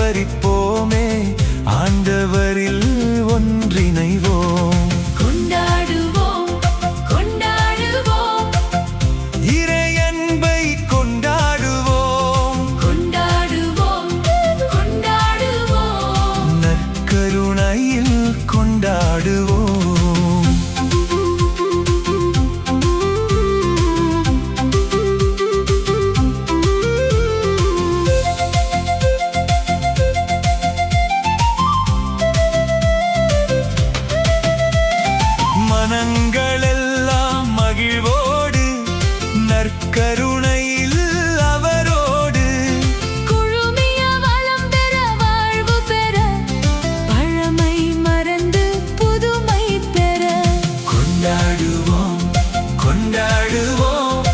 ஆர்ப்பரிப்போமே, ஆண்டவரில் ஒன்றிணைவோம். கொண்டாடுவோம் கொண்டாடுவோம் இறையன்பை கொண்டாடுவோம். கொண்டாடுவோம் கொண்டாடுவோம் நற்கருணையில் கொண்டாடுவோம். மனங்களெல்லாம் மகிழ்வோடு, நற்கருணையில் அவரோடு குழுமிய வளம் பெற வாழ்வு பெற, பழமை மறந்து புதுமை பெற. கொண்டாடுவோம் கொண்டாடுவோம்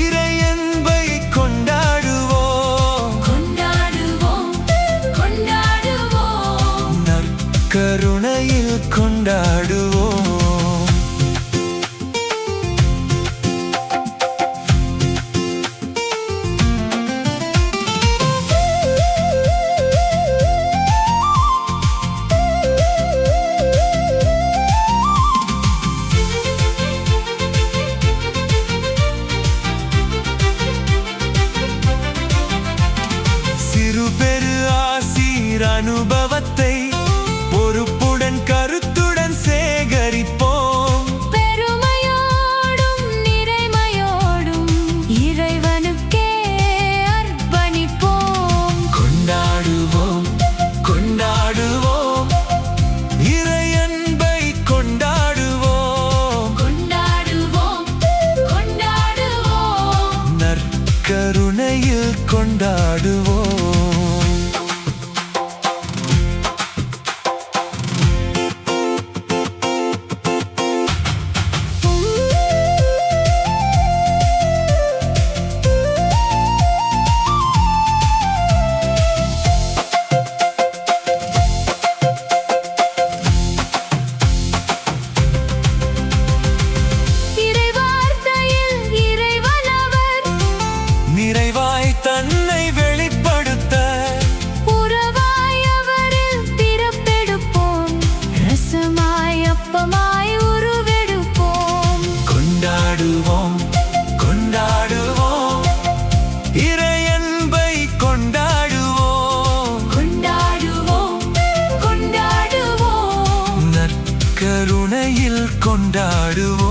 இறையன்பை கொண்டாடுவோம். கொண்டாடுவோம் கொண்டாடுவோம் நற்கருணையில் கொண்டாடுவோம். சிறு பெரு ஆசீர் அனுபவத்தை பொறுப்புடன் கருத்துடன் சேகரிப்போம். பெருமையோடும் நிறைமையோடும் இறைவனுக்கே அர்ப்பணிப்போம். கொண்டாடுவோம் கொண்டாடுவோம் இறையன்பை கொண்டாடுவோம். கொண்டாடுவோம் கொண்டாடுவோம் நற்கருணையில் கொண்டாடுவோம். இறைவார்த்தையில் இறைவனவர் நிறைவாய் தன்னை வெளிப்படுத்த உறவாய் அவரில் பிறப்பெடுப்போம். ரசமாய் அப்பமாய் உருவெடுப்போம். கொண்டாடுவோம் கொண்டாடுவோம் இறையன்பை கொண்டாடுவோம். கொண்டாடுவோம் கொண்டாடுவோம் நற்கருணையில் கொண்டாடுவோம்.